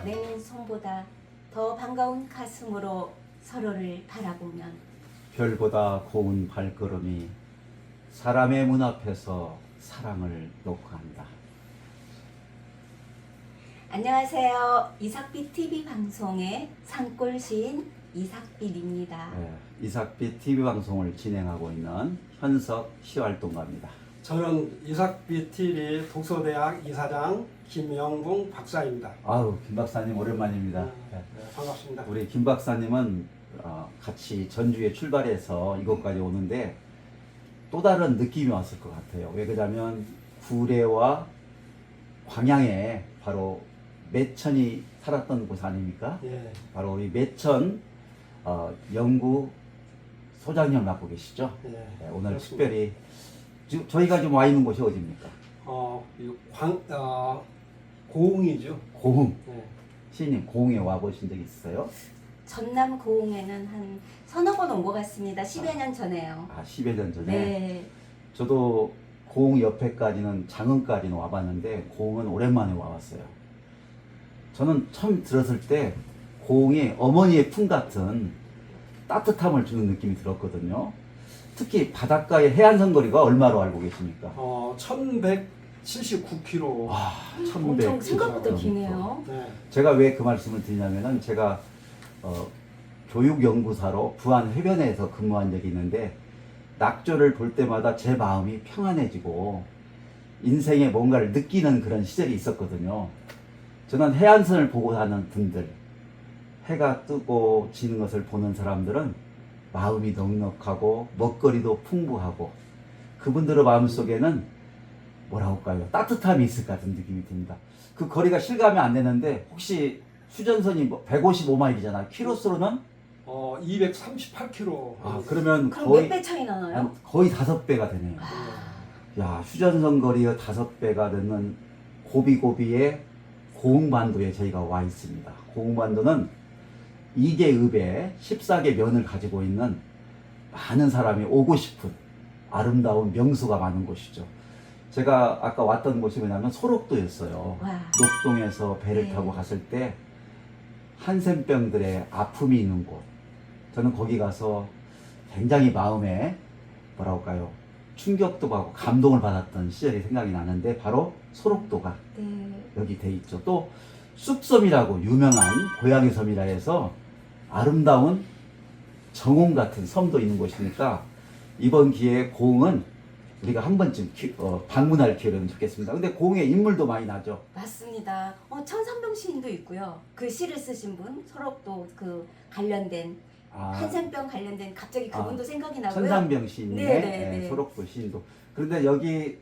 내민 손보다 더 반가운 가슴으로 서로를 바라보면 별보다 고운 발걸음이 사람의 문 앞에서 사랑을 놓고 한다. 안녕하세요. 이삭빛 TV 방송의 산골 시인 이삭빛입니다. 이삭빛 TV 방송을 진행하고 있는 현석 시활동가입니다. 저는 이삭빛 TV 독서대학 이사장 김영봉 박사입니다. 아우, 김 박사님 오랜만입니다. 네, 반갑습니다. 우리 김 박사님은 같이 전주에 출발해서 이곳까지 오는데 또 다른 느낌이 왔을 것 같아요. 왜 그러냐면 구례와 광양에 바로 매천이 살았던 곳 아닙니까? 예, 바로 우리 매천 연구 소장님을 맡고 계시죠? 예, 네, 오늘 그렇습니다. 특별히 저희가 지금 와 있는 곳이 어디입니까? 고흥이죠. 고흥. 네. 시인님 고흥에 와 보신 적 있어요? 전남 고흥에는 한 서너 번 온 것 같습니다. 10여 년 전에요. 10여 년 전에. 네. 저도 고흥 옆에까지는 장흥까지는 와봤는데 고흥은 오랜만에 와봤어요. 저는 처음 들었을 때 고흥이 어머니의 품 같은 따뜻함을 주는 느낌이 들었거든요. 특히 바닷가의 해안선 거리가 얼마로 알고 계십니까? 1179km. 와, 엄청 1100 생각보다 기네요. 네. 제가 왜 그 말씀을 드리냐면은 제가 교육연구사로 부안 해변에서 근무한 적이 있는데 낙조를 볼 때마다 제 마음이 평안해지고 인생에 뭔가를 느끼는 그런 시절이 있었거든요. 저는 해안선을 보고 사는 분들, 해가 뜨고 지는 것을 보는 사람들은 마음이 넉넉하고 먹거리도 풍부하고 그분들의 마음속에는 뭐라고 할까요? 따뜻함이 있을 것 같은 느낌이 듭니다. 그 거리가 실감이 안 되는데 혹시 휴전선이 155마일이잖아요. 키로수로는 238km. 그러면 그럼 거의 몇 배 차이 나나요? 거의 5배가 되네요. 야, 휴전선 거리의 5배가 되는 고비고비의 고흥반도에 저희가 와 있습니다. 고흥반도는 2개 읍에 14개 면을 가지고 있는 많은 사람이 오고 싶은 아름다운 명소가 많은 곳이죠. 제가 아까 왔던 곳이 뭐냐면 소록도였어요. 와. 녹동에서 배를 네. 타고 갔을 때 한센병들의 아픔이 있는 곳. 저는 거기 가서 굉장히 마음에 뭐라고 할까요? 충격도 받고 감동을 받았던 시절이 생각이 나는데 바로 소록도가 네. 여기 돼 있죠. 또 쑥섬이라고 유명한 고양이 섬이라 해서 아름다운 정원 같은 섬도 있는 곳이니까 이번 기회에 고흥은 우리가 한 번쯤 방문할 기회를 좋겠습니다. 근데 고흥에 인물도 많이 나죠. 맞습니다. 천산병 시인도 있고요. 그 시를 쓰신 분, 소록도 그 관련된 한센병 관련된 갑자기 그분도 생각이 나고요. 천산병 시인의 네네네. 소록도 시인도. 그런데 여기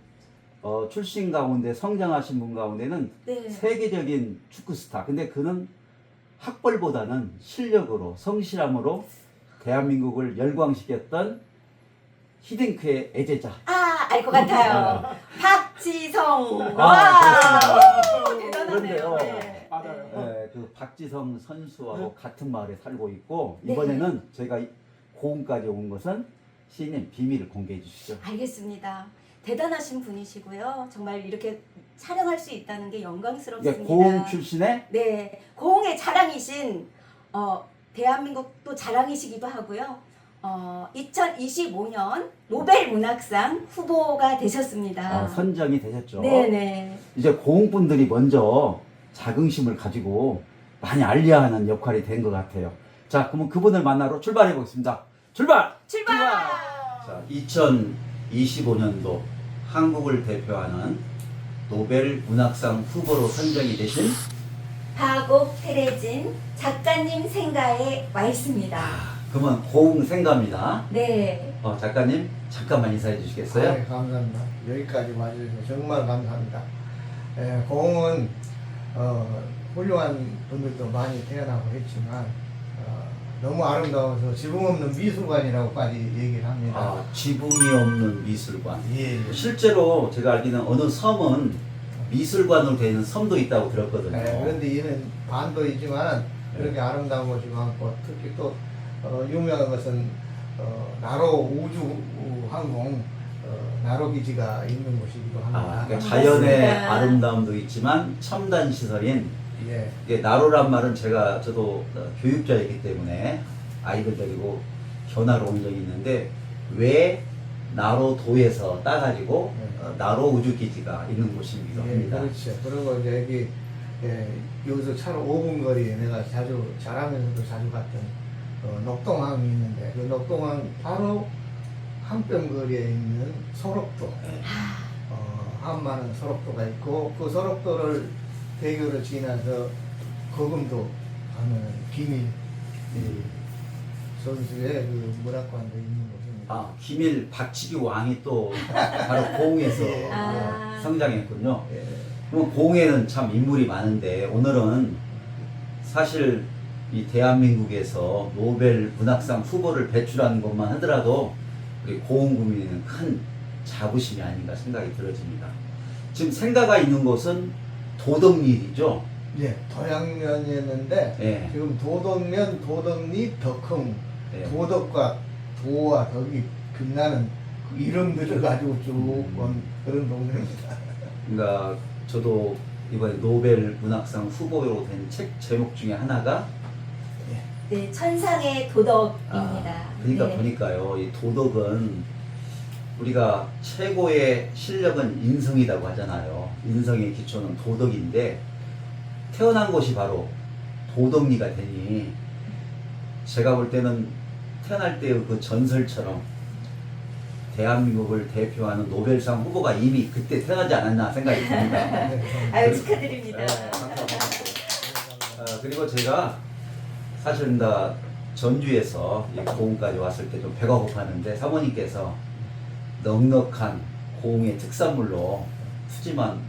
출신 가운데 성장하신 분 가운데는 네. 세계적인 축구 스타. 근데 그는 학벌보다는 실력으로 성실함으로 대한민국을 열광시켰던 히딩크의 애제자. 알 것 같아요. 박지성. 대단하네요. 그런데요. 네. 맞아요. 그 박지성 선수하고 같은 마을에 살고 있고 네. 이번에는 저희가 고흥까지 온 것은 시인님 비밀을 공개해 주시죠. 알겠습니다. 대단하신 분이시고요. 정말 이렇게 촬영할 수 있다는 게 영광스럽습니다. 고흥 출신의 네, 고흥의 자랑이신 대한민국 또 자랑이시기도 하고요. 2025년 노벨 문학상 후보가 되셨습니다. 선정이 되셨죠. 네네. 이제 고흥 분들이 먼저 자긍심을 가지고 많이 알려야 하는 역할이 된 것 같아요. 자, 그러면 그분을 만나러 출발해 보겠습니다. 출발! 출발! 자, 2025년도 한국을 대표하는 노벨 문학상 후보로 선정이 되신 박옥 테레진 작가님 생가에 와 있습니다. 그러면 고흥 생가입니다. 네. 작가님 잠깐만 인사해 주시겠어요? 네, 감사합니다. 여기까지 와주셔서 정말 감사합니다. 고흥은 훌륭한 분들도 많이 태어나고 했지만 너무 아름다워서 지붕 없는 미술관이라고까지 얘기를 합니다. 지붕이 없는 미술관. 예. 실제로 제가 알기는 어느 섬은 미술관으로 되어 있는 섬도 있다고 들었거든요. 그런데 얘는 반도이지만 그렇게 아름다운 곳이 많고 특히 또 유명한 것은 나로 우주항공 나로기지가 있는 곳이기도 합니다. 그러니까 맞습니다. 자연의 아름다움도 있지만 첨단 시설인 예. 이게 나로란 말은 저도 교육자이기 때문에 아이들 데리고 견학을 온 적이 있는데 왜 나로도에서 따가지고 나로 우주기지가 있는 곳이기도 예, 합니다. 그렇죠. 그리고 이제 여기 여기서 차로 5분 거리에 내가 자주 자라면서도 자주 갔던 녹동항이 있는데 그 녹동항 바로 한 뼘 거리에 있는 소록도 한마는 소록도가 있고 그 소록도를 대교를 지나서 거금도 가는 비밀 선수의 그 문학관도 있는 곳입니다. 아, 기밀 박치기 왕이 또 바로 고흥에서 아. 성장했군요. 예. 그럼 고흥에는 참 인물이 많은데 오늘은 사실 이 대한민국에서 노벨 문학상 후보를 배출하는 것만 하더라도 우리 고흥 구민에는 큰 자부심이 아닌가 생각이 들어집니다. 지금 생가가 있는 곳은 도덕리이죠. 예, 도양면이었는데 예. 지금 도덕면, 도덕리, 덕흥, 예. 도덕과 도와 덕이 빛나는 그 이름들을 가지고 쭉 온 그런 동네입니다. 그러니까 저도 이번에 노벨 문학상 후보로 된 책 제목 중에 하나가 네, 천상의 도덕입니다. 그러니까 네. 보니까요, 이 도덕은 우리가 최고의 실력은 인성이라고 하잖아요. 인성의 기초는 도덕인데 태어난 곳이 바로 도덕리가 되니 제가 볼 때는 태어날 때의 그 전설처럼 대한민국을 대표하는 노벨상 후보가 이미 그때 태어나지 않았나 생각이 듭니다. 아유, 축하드립니다. 네, 감사합니다. 그리고 제가 사실 나 전주에서 이 고흥까지 왔을 때 좀 배가 고팠는데 사모님께서 넉넉한 고흥의 특산물로 푸짐한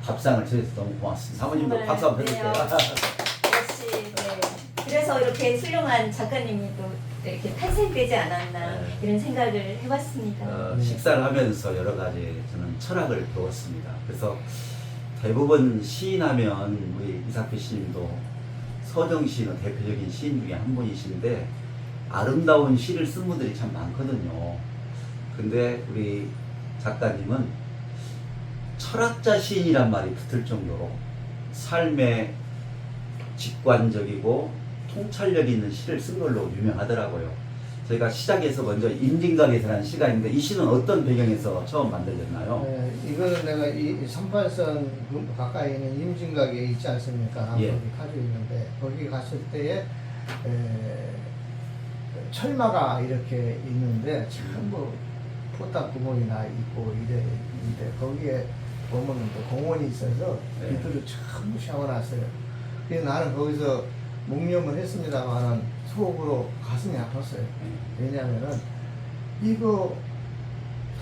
밥상을 차려서 너무 고맙습니다. 사모님도 정말, 박수 한번 해주세요. 역시, 네. 그래서 이렇게 훌륭한 작가님이 또 이렇게 탄생되지 않았나 네. 이런 생각을 해봤습니다. 식사를 하면서 여러 가지 저는 철학을 배웠습니다. 그래서 대부분 시인하면 우리 이삭필 시인도 서정 시인은 대표적인 시인 중에 한 분이신데 아름다운 시를 쓴 분들이 참 많거든요. 근데 우리 작가님은 철학자 시인이란 말이 붙을 정도로 삶의 직관적이고 통찰력 있는 시를 쓴 걸로 유명하더라고요. 저희가 시작해서 먼저 임진각에서라는 시가 있는데 이 시는 어떤 배경에서 처음 만들어졌나요? 네, 이거는 내가 이 38선 가까이 있는 임진각에 있지 않습니까? 예. 거기 가지고 있는데 거기 갔을 때에 철마가 이렇게 있는데 전부 포탑 구멍이 나 있고 이래 거기에 보면 또 공원이 있어서 네. 비들을 전부 샤워놨어요. 그래서 나는 거기서 묵념을 했습니다만은 속으로 가슴이 아팠어요. 왜냐하면은 이거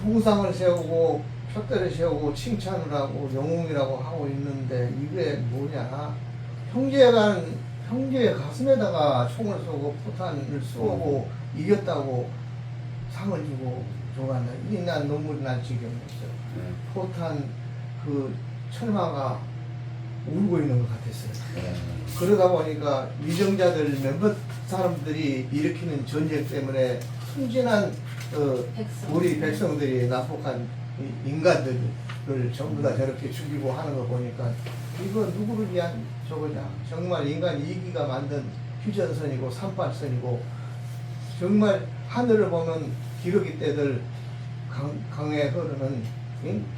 통상을 세우고 표대를 세우고 칭찬을 하고 영웅이라고 하고 있는데 이게 뭐냐? 형제의 가슴에다가 총을 쏘고 포탄을 쏘고 이겼다고 상을 주고 좋아한다. 이게 난 눈물이 날 지경이었어요. 포탄 그 철마가 울고 있는 것 같았어요. 그러다 보니까 위정자들 몇몇 사람들이 일으키는 전쟁 때문에 순진한 우리 백성들이 난폭한 인간들을 전부 다 저렇게 죽이고 하는 거 보니까 이거 누구를 위한 저거냐. 정말 인간 이기가 만든 휴전선이고 38선이고 정말 하늘을 보면 기러기 떼들 강에 흐르는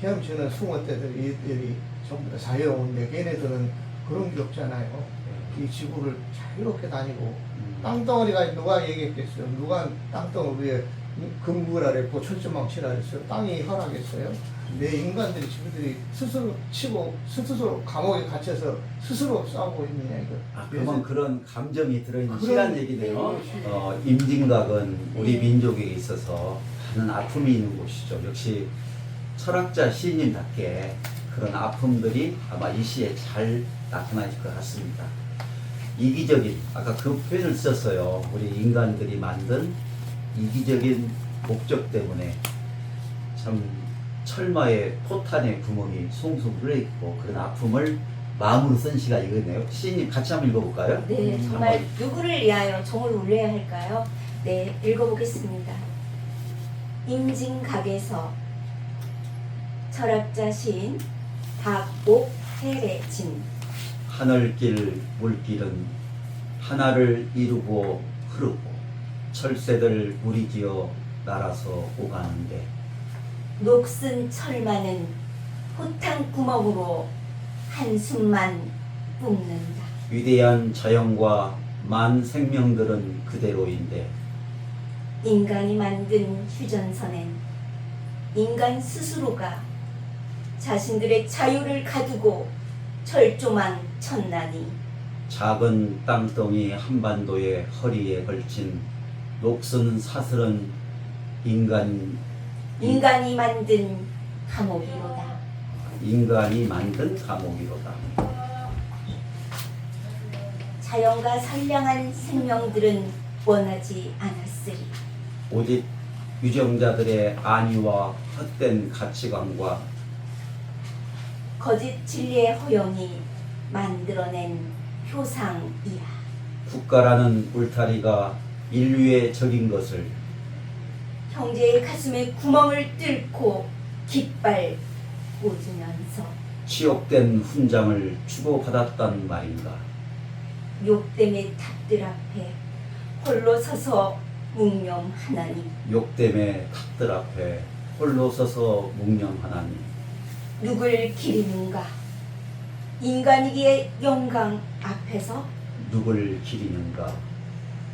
헤엄치는 숭어 떼들 이들이 전부 다 자유로운데 걔네들은 그런 게 없잖아요. 이 지구를 자유롭게 다니고 땅덩어리가 누가 얘기했겠어요? 누가 땅덩어리 위에 금구라 그랬고 철조망 치라 그랬어요? 땅이 허락했어요? 내 인간들이 지구들이 스스로 치고 스스로 감옥에 갇혀서 스스로 싸우고 있느냐 이거. 그만 그런 감정이 들어있는 그런- 시간 얘기네요. 임진각은 우리 민족에 있어서 많은 아픔이 있는 곳이죠. 역시 철학자 시인님답게 그런 아픔들이 아마 이 시에 잘 나타나실 것 같습니다. 이기적인, 아까 그 표현을 썼어요. 우리 인간들이 만든 이기적인 목적 때문에 참 철마의 포탄의 구멍이 숭숭 뚫려있고 그런 아픔을 마음으로 쓴 시가 이거네요. 시인님 같이 한번 읽어볼까요? 네, 정말 한번. 누구를 위하여 종을 울려야 할까요? 네, 읽어보겠습니다. 임진각에서 철학자 시인 박옥혜진 하늘길 물길은 하나를 이루고 흐르고 철새들 무리지어 날아서 오가는데 녹슨 철만은 호탕 구멍으로 한숨만 뿜는다. 위대한 자연과 만 생명들은 그대로인데 인간이 만든 휴전선엔 인간 스스로가 자신들의 자유를 가두고 철조망 쳤나니 작은 땅덩이 한반도의 허리에 걸친 녹슨 사슬은 인간이 만든 감옥이로다. 인간이 만든 감옥이로다. 자연과 선량한 생명들은 원하지 않았으리. 오직 유정자들의 안위와 헛된 가치관과 거짓 진리의 허영이 만들어낸 효상이야. 국가라는 울타리가 인류의 적인 것을 형제의 가슴에 구멍을 뚫고 깃발 꽂으면서 치욕된 훈장을 주고받았단 말인가. 욕됨의 탑들 앞에 홀로 서서 묵념하나니 욕됨의 탑들 앞에 홀로 서서 묵념하나니 누굴 기리는가? 인간이기의 영광 앞에서 누굴 기리는가.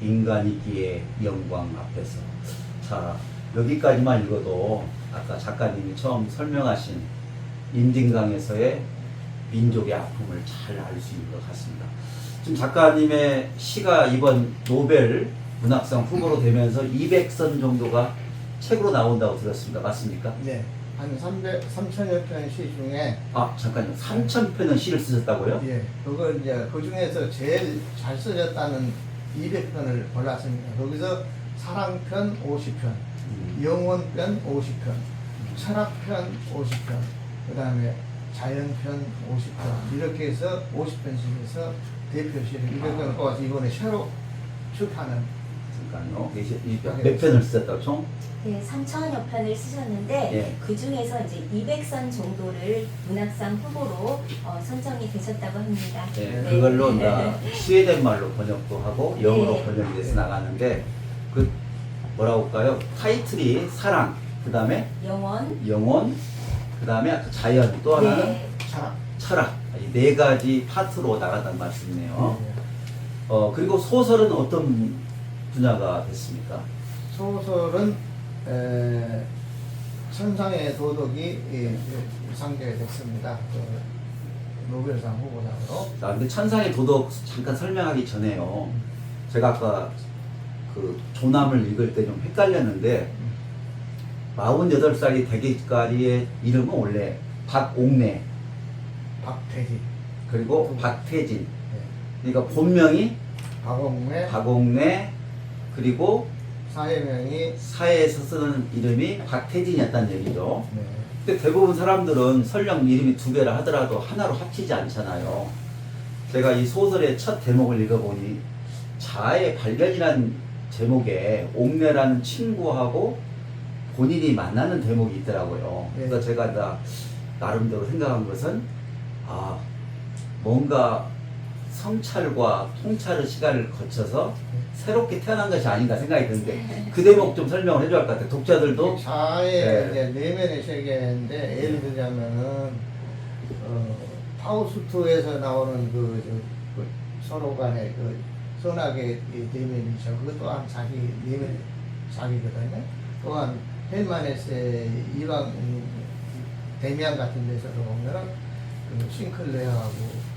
인간이기의 영광 앞에서. 자, 여기까지만 읽어도 아까 작가님이 처음 설명하신 임진강에서의 민족의 아픔을 잘 알 수 있는 것 같습니다. 지금 작가님의 시가 이번 노벨 문학상 후보로 되면서 200선 정도가 책으로 나온다고 들었습니다. 맞습니까? 네. 한 3천여 편 시 중에 아, 잠깐요. 3,000편의 시를 쓰셨다고요? 예, 그걸 이제 그 중에서 제일 잘 써졌다는 200편을 골랐습니다. 거기서 사랑편 50편, 영혼편 50편, 철학편 50편, 그 다음에 자연편 50편, 이렇게 해서 50편씩에서 대표시를 200편을 뽑아서 이번에 새로 출판은. 잠깐요. 몇 편을 쓰셨다고 총? 네, 3천여 편을 쓰셨는데 예. 그 중에서 이제 200선 정도를 문학상 후보로 선정이 되셨다고 합니다. 네, 네. 그걸로 스웨덴 말로 번역도 하고 영어로 네. 번역이 돼서 나가는데 그 뭐라고 할까요? 타이틀이 사랑, 그 다음에 영혼, 그 다음에 아까 자연, 또 하나는 네. 철학. 이 네 가지 파트로 나간다는 말씀이네요. 네. 그리고 소설은 어떤 분야가 됐습니까? 소설은 천상의 도덕이 상대가 됐습니다. 그 노벨상 후보상으로. 자, 근데 천상의 도덕 잠깐 설명하기 전에요. 제가 아까 그 조남을 읽을 때 좀 헷갈렸는데 48살이 되기까지의 이름은 원래 박옥래, 박태진. 그리고 박태진. 네. 그러니까 본명이 박옥래. 박옥래, 그리고 사회명이. 사회에서 쓰는 이름이 박태진이었다는 얘기죠. 네. 근데 대부분 사람들은 설령 이름이 두 개라 하더라도 하나로 합치지 않잖아요. 제가 이 소설의 첫 대목을 읽어보니 자아의 발견이라는 제목에 옥내라는 친구하고 본인이 만나는 대목이 있더라고요. 네. 그래서 제가 나름대로 생각한 것은 뭔가 성찰과 통찰의 시간을 거쳐서 새롭게 태어난 것이 아닌가 생각이 드는데 그 대목 좀 설명을 해줘야 할 것 같아요. 독자들도. 자아의 네. 이제 내면의 세계인데 예를 들자면은 파우스트에서 나오는 그 서로 간의 그 선악의 내면이죠. 그것 또한 자기 내면 자기거든요. 또한 헬마네스의 이방 데미안 같은 데서도 보면은 그 싱클레어하고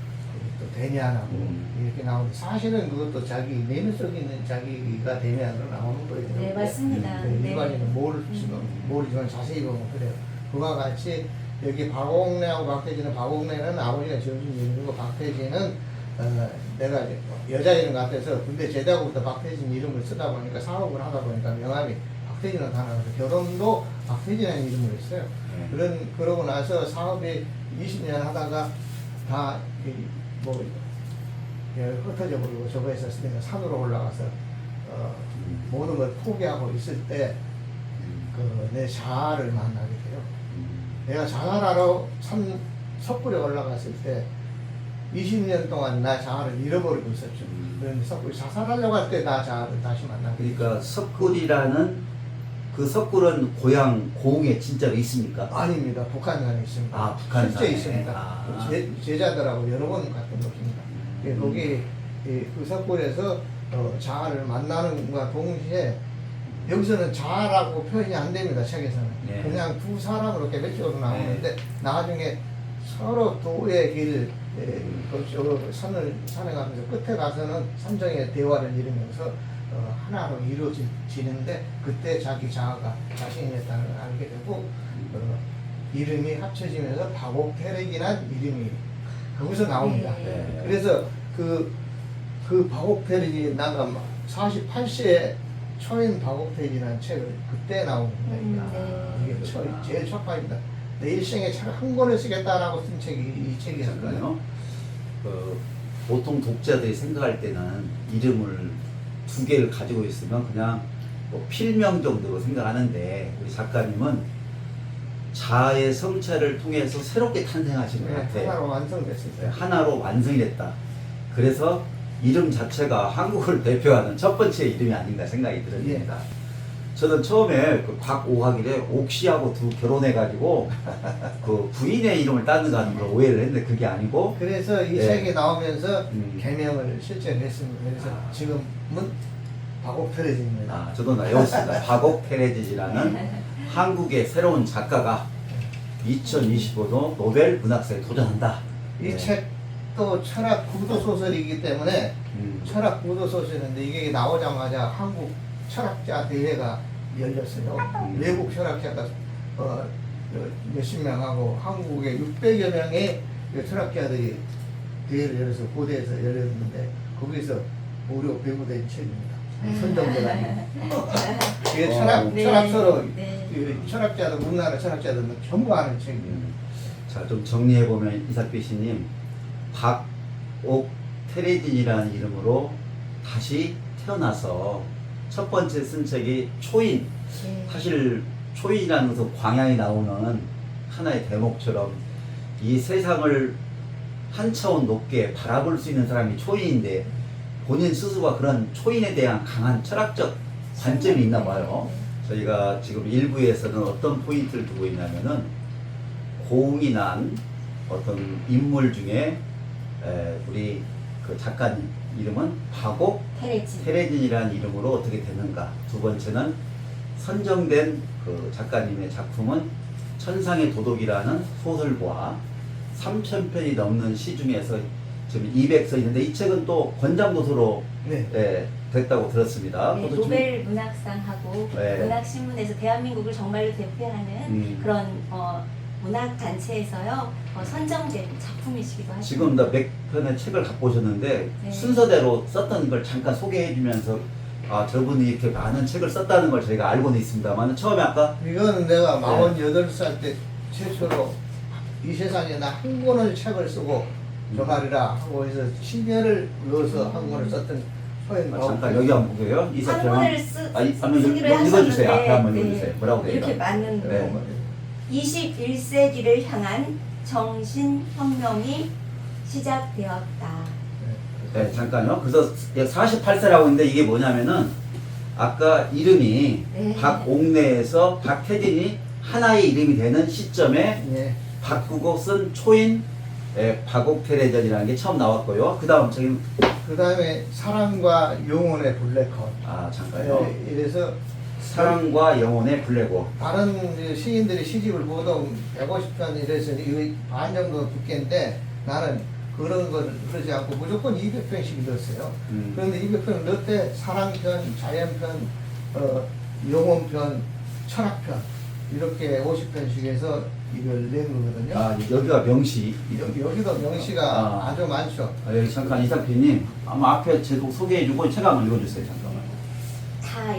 또 데니안하고 이렇게 나오는데 사실은 그것도 자기 내면 속에 있는 자기가 데미안으로 나오는 거예요. 네, 맞습니다. 그 네. 일반인은 모르지만 자세히 보면 그래요. 그와 같이 여기 박옥래하고 박태진은 박옥래는 아버지가 지어준 이름이고 박태진은 내가 여자 이름 같아서 군대 제대하고부터 박태진 이름을 쓰다 보니까 사업을 하다 보니까 명함이 박태진으로 다 나와서 결혼도 박태진이라는 이름을 했어요. 그러고 나서 사업이 20년 하다가 다 흩어져 버리고 저거 했었으니까 산으로 올라가서 모든 걸 포기하고 있을 때 내 자아를 만나게 돼요. 내가 자아라로 산 섣불에 올라갔을 때 20년 동안 나 자아를 잃어버리고 있었죠. 그런데 석굴이 자살하려고 할 때 나 자아를 다시 만나게. 그러니까 석굴이라는 그 석굴은 고향 고흥에 진짜로 있습니까? 아닙니다. 북한산에 있습니다. 아, 북한산에. 실제 있습니다. 아. 제자들하고 여러 번 갔던 곳입니다. 거기 그 석굴에서 자아를 만나는 것과 동시에 여기서는 자아라고 표현이 안 됩니다. 책에서는. 네. 그냥 두 사람으로 개별적으로 나오는데 나중에 서로 도의 길 그쪽으로 산에 가면서 끝에 가서는 삼정의 대화를 이루면서 하나로 이루어지는데 그때 자기 자아가 자신이었다는 걸 알게 되고 이름이 합쳐지면서 박옥태력이란 이름이 거기서 나옵니다. 네. 그래서 그 박옥태력이 나가 48세에 초인 박옥태력이라는 책을 그때 나온 겁니다. 네. 이게 제일 첫 판입니다. 내 일생에 책 한 권을 쓰겠다라고 쓴 책이 이 책이었거든요. 잠깐요. 보통 독자들이 생각할 때는 이름을 두 개를 가지고 있으면 그냥 뭐 필명 정도로 생각하는데 우리 작가님은 자아의 성찰을 통해서 새롭게 탄생하신 것 같아요. 하나로 완성됐습니다. 하나로 완성이 됐다. 그래서 이름 자체가 한국을 대표하는 첫 번째 이름이 아닌가 생각이 듭니다. 저는 처음에 그 곽오학일에 옥씨하고 결혼해가지고 그 부인의 이름을 따는가 하는 걸 오해를 했는데 그게 아니고 그래서 이 네. 책이 나오면서 개명을 실제로 했습니다. 그래서 아. 지금은 박옥태레지입니다. 아, 저도 외웠습니다. 박옥테레지라는 한국의 새로운 작가가 2025도 노벨 문학상에 도전한다. 이 책도 철학 구도 소설이기 때문에 철학 구도 소설인데 이게 나오자마자 한국 철학자 대회가 열렸어요. 외국 철학자가 몇십 명하고 한국에 600여 명의 철학자들이 대회를 열어서 고대에서 열렸는데 거기서 무료 배부된 책입니다. 선정대가 이게 철학서로 철학자들 우리나라 철학자들은 전부 아는 책이에요. 자, 좀 정리해보면 이삭비 씨님 박옥테레진이라는 이름으로 다시 태어나서 첫 번째 쓴 책이 초인. 사실 초인이라는 것은 광야에 나오는 하나의 대목처럼 이 세상을 한 차원 높게 바라볼 수 있는 사람이 초인인데 본인 스스로가 그런 초인에 대한 강한 철학적 관점이 있나 봐요. 저희가 지금 일부에서는 어떤 포인트를 두고 있냐면은 고흥이 난 어떤 인물 중에 우리 그 작가님 이름은 박옥 테레진이라는 이름으로 어떻게 되는가. 두 번째는 선정된 그 작가님의 작품은 천상의 도덕이라는 소설과 3,000편이 넘는 시 중에서 지금 200서 있는데 이 책은 또 권장도서로 됐다고 들었습니다. 네, 노벨 문학상하고 문학신문에서 대한민국을 정말로 대표하는 그런 문학 단체에서요 선정된 작품이시기도 하죠. 지금 몇 편의 책을 갖고 오셨는데 순서대로 썼던 걸 잠깐 소개해주면서 저분이 이렇게 많은 책을 썼다는 걸 저희가 알고는 있습니다만 처음에 아까 이거는 내가 48살 때 최초로 이 세상에 나 한 권을 책을 쓰고 저말이라 하고 해서 10년을 넣어서 한 권을 썼던 잠깐 여기 한번 보게요. 한 권을 쓰기로 읽어주세요. 앞에 한번 하셨는데 읽어주세요. 뭐라고 돼요? 이렇게 많은 21세기를 향한 정신혁명이 시작되었다. 네, 잠깐요. 그래서 48세라고 했는데 이게 뭐냐면은 아까 이름이 박옥내에서 박태진이 하나의 이름이 되는 시점에 바꾸고 쓴 초인 박옥테레전이라는 게 처음 나왔고요. 그 다음 책임 그 다음에 사랑과 영혼의 블랙홀. 잠깐요. 이래서 사랑과 영혼의 블랙홀. 다른 시인들이 시집을 보통 150편 이래서 이거 반 정도 두께인데 나는 그런 걸 그러지 않고 무조건 200편씩 넣었어요. 그런데 200편을 넣을 때 사랑편, 자연편, 영혼편, 철학편 이렇게 50편씩 해서 이걸 낸 거거든요. 여기가 명시. 여기도 명시가 아주 많죠. 여기 잠깐 이상피님 아마 앞에 제목 소개해주고 책 한번 읽어주세요. 잠깐만. 다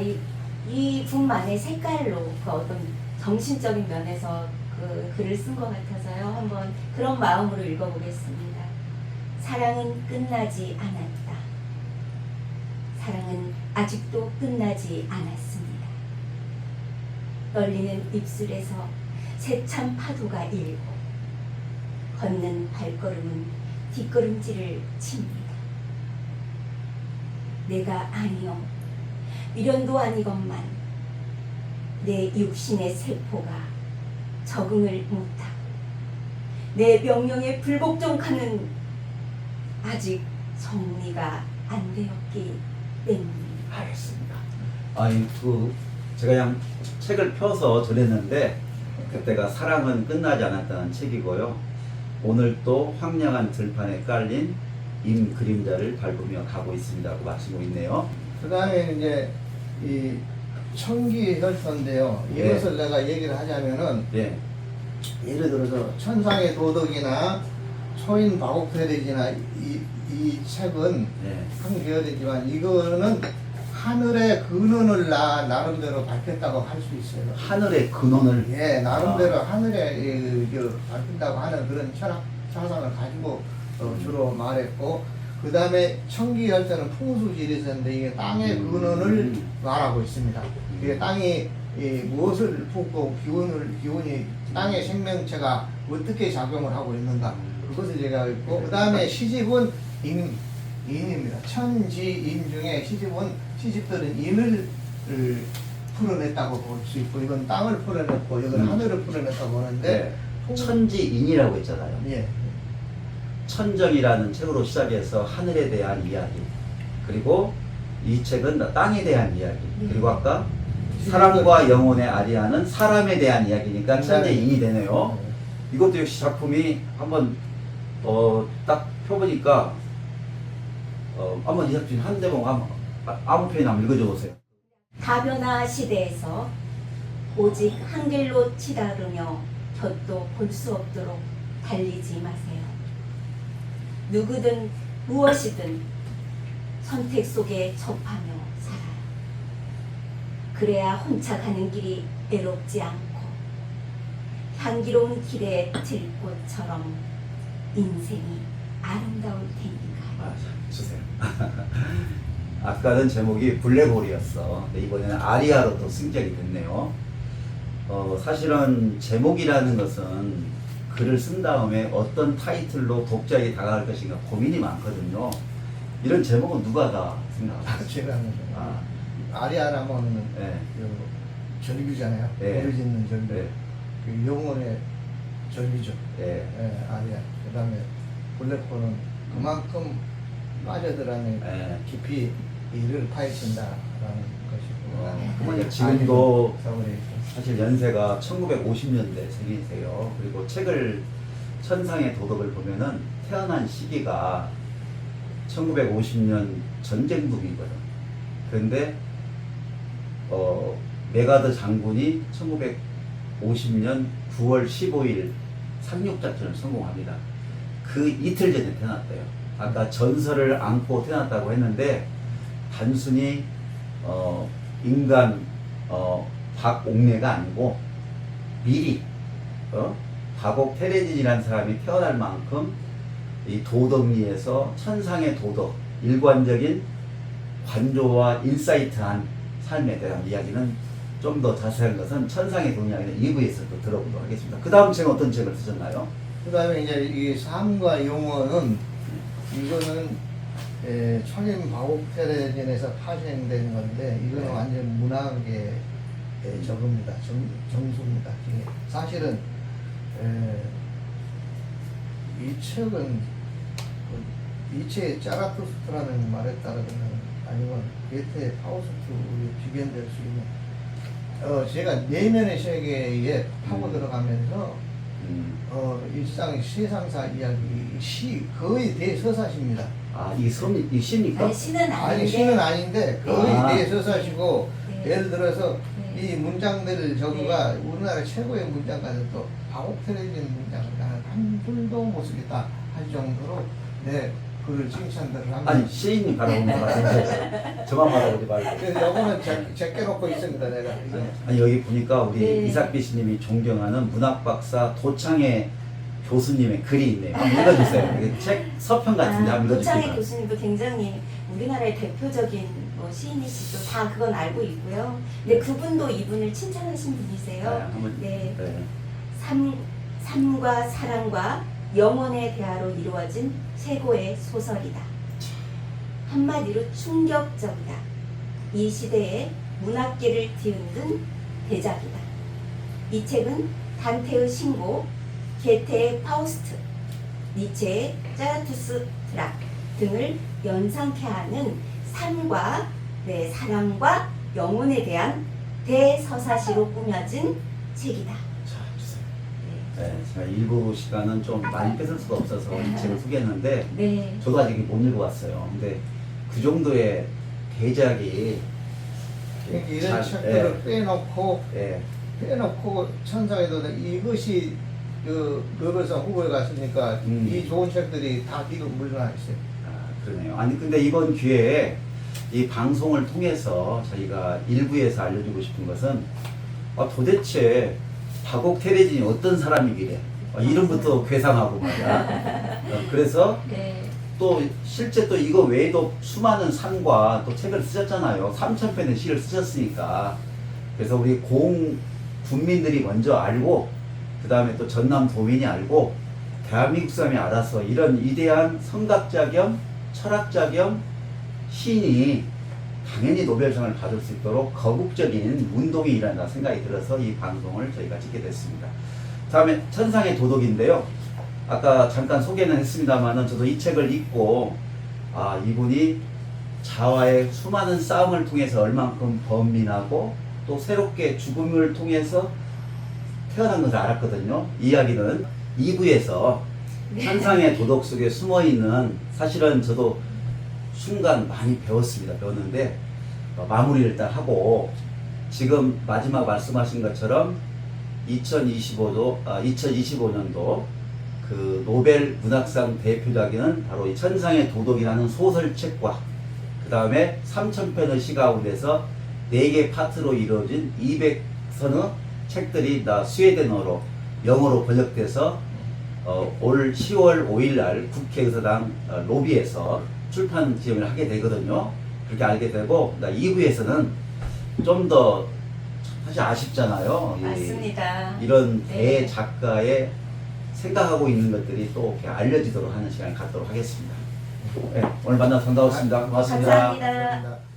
이 분만의 색깔로 그 어떤 정신적인 면에서 그 글을 쓴 것 같아서요. 한번 그런 마음으로 읽어보겠습니다. 사랑은 끝나지 않았다. 사랑은 아직도 끝나지 않았습니다. 떨리는 입술에서 세찬 파도가 일고 걷는 발걸음은 뒷걸음질을 칩니다. 내가 아니요 미련도 아니건만 내 육신의 세포가 적응을 못하고 내 명령에 불복종하는 아직 정리가 안 되었기 때문입니다. 알겠습니다. 아니 제가 그냥 책을 펴서 전했는데 그때가 사랑은 끝나지 않았다는 책이고요. 오늘 또 황량한 들판에 깔린 임 그림자를 밟으며 가고 있습니다고 마치고 있네요. 그 다음에 이제 이 청기혈서인데요. 예. 이것을 내가 얘기를 하자면은 예, 예를 들어서 천상의 도덕이나 초인 바옥패리지나 이 책은 예, 한 계열이지만 이거는 하늘의 근원을 나름대로 밝혔다고 할 수 있어요. 하늘의 근원을 예, 나름대로 하늘에 밝힌다고 하는 그런 철학 사상을 가지고 주로 말했고, 그 다음에 청기열전은 풍수지리서인데 이게 땅의 근원을 말하고 있습니다. 이게 땅이 무엇을 품고 기운이 땅의 생명체가 어떻게 작용을 하고 있는가 그것을 얘기하고 있고, 그 다음에 시집은 인입니다. 천지인 중에 시집들은 인을 풀어냈다고 볼 수 있고, 이건 땅을 풀어냈고 이건 하늘을 풀어냈다고 보는데 네. 천지인이라고 했잖아요. 예. 천정이라는 책으로 시작해서 하늘에 대한 이야기, 그리고 이 책은 땅에 대한 이야기, 그리고 아까 사랑과 영혼의 아리아는 사람에 대한 이야기니까 천재인이 되네요. 이것도 역시 작품이 한번 딱 펴보니까 한번 이 작품 한 대목 아무 편이나 한번 읽어줘 보세요. 다변화 시대에서 오직 한 길로 치다르며 곁도 볼 수 없도록 달리지 마세요. 누구든 무엇이든 선택 속에 접하며 살아요. 그래야 혼자 가는 길이 애롭지 않고 향기로운 길에 들꽃처럼 인생이 아름다울 테니까요. 주세요. 아까는 제목이 블랙홀이었어. 근데 이번에는 아리아로 또 승격이 됐네요. 사실은 제목이라는 것은 글을 쓴 다음에 어떤 타이틀로 독자에게 다가갈 것인가 고민이 많거든요. 이런 제목은 누가 다 생각하세요? 제가 하는 거예요. 아리아라면은 네. 절규잖아요. 네. 벌을 짓는 절규. 네. 그 영혼의 절규죠. 네. 예, 아리아. 그 다음에 블랙홀은 그만큼 빠져들어가는 네. 깊이 이를 파헤친다라는 것이고. 그러면 지금도 서울에 사실 연세가 1950년대 생이세요. 그리고 책을 천상의 도덕을 보면은 태어난 시기가 1950년 전쟁북이거든. 그런데 메가드 장군이 1950년 9월 15일 상륙작전을 성공합니다. 그 이틀 전에 태어났대요. 아까 전설을 안고 태어났다고 했는데 단순히 인간 박옥래가 아니고 미리 박옥 테레진이라는 사람이 태어날 만큼 이 도덕리에서 천상의 도덕, 일관적인 관조와 인사이트한 삶에 대한 이야기는 좀 더 자세한 것은 천상의 도덕 이야기는 2부에서 또 들어보도록 하겠습니다. 그 다음 책은 어떤 책을 쓰셨나요? 그 다음에 이제 이 삶과 용어는 이거는 천인 바옥테레진에서 파생된 건데 이거는 네. 완전 문학의 저겁니다. 정수입니다. 이게 사실은 이 책은 니체의 짜라투스트라는 말에 따르면 아니면 게테의 파우스트에 비견될 수 있는 제가 내면의 세계에 파고 들어가면서 일상 세상사 이야기 거의 대서사십니다. 이 시입니까? 아니, 시는 아니 아닌데 시는 아닌데 거의 아. 대서사시고 네. 예를 들어서 네. 이 문장들 저거가 우리나라 최고의 문장 가서 또 바옥테레진 문장을 나는 한 줄도 못 쓰겠다 할 정도로 내 글을 칭찬들을 합니다. 아니 시인님 바라보는 거 같은데 저만 바라보지 말고. 그래서 요거는 제껴놓고 있습니다 내가. 아니 여기 보니까 우리 네. 이삭비 씨님이 존경하는 문학박사 도창의 교수님의 글이 있네요. 한번 읽어주세요. 이게 책 서평 같은데 한번 도창의 읽어주세요. 교수님도 굉장히 우리나라의 대표적인 시인이시죠. 다 그건 알고 있고요. 근데 그분도 이분을 칭찬하신 분이세요. 한번 네. 네. 삶과 사랑과 영혼의 대화로 이루어진 최고의 소설이다. 한마디로 충격적이다. 이 시대에 문학계를 뒤흔든 대작이다. 이 책은 단테의 신고, 게테의 파우스트, 니체의 짜라투스트라 등을 연상케 하는 삶과 사랑과 영혼에 대한 대서사시로 꾸며진 책이다. 네, 제가 일부 시간은 좀 많이 뺏을 수가 없어서 이 책을 소개했는데 네. 저도 아직 못 읽어봤어요. 근데 그 정도의 대작이 그러니까 이런 잘, 책들을 빼놓고 예, 천상에도 이것이 그 노벨상 후보에 갔으니까 이 좋은 책들이 다 뒤로 물러나 있어요. 아, 그러네요. 아니 근데 이번 기회에 이 방송을 통해서 저희가 일부에서 알려주고 싶은 것은 도대체 박옥 테레진이 어떤 사람이길래 이름부터 괴상하고 말이야. 그래서 네. 또 실제 또 이거 외에도 수많은 산과 또 책을 쓰셨잖아요. 3,000편의 시를 쓰셨으니까. 그래서 우리 고흥 군민들이 먼저 알고 그 다음에 또 전남 도민이 알고 대한민국 사람이 알아서 이런 위대한 성각자 겸 철학자 겸 시인이 당연히 노벨상을 받을 수 있도록 거국적인 운동이 일어난다 생각이 들어서 이 방송을 저희가 찍게 됐습니다. 다음에 천상의 도덕인데요. 아까 잠깐 소개는 했습니다만은 저도 이 책을 읽고 이분이 자아의 수많은 싸움을 통해서 얼만큼 번민하고 또 새롭게 죽음을 통해서 태어난 것을 알았거든요. 이 이야기는 2부에서 천상의 도덕 속에 숨어있는 사실은 저도 순간 많이 배웠는데 마무리를 일단 하고 지금 마지막 말씀하신 것처럼 2025년도 그 노벨 문학상 대표작에는 바로 이 천상의 도덕이라는 소설책과 그 다음에 3,000편의 시 가운데서 4개 파트로 이루어진 200선의 책들이 다 스웨덴어로 영어로 번역돼서 올 10월 5일 날 국회의사당 로비에서 출판 지원을 하게 되거든요. 그렇게 알게 되고 2부에서는 좀 더 사실 아쉽잖아요. 맞습니다. 이런 네. 대작가의 생각하고 있는 것들이 또 이렇게 알려지도록 하는 시간을 갖도록 하겠습니다. 네, 오늘 만나서 반가웠습니다. 고맙습니다. 감사합니다. 감사합니다.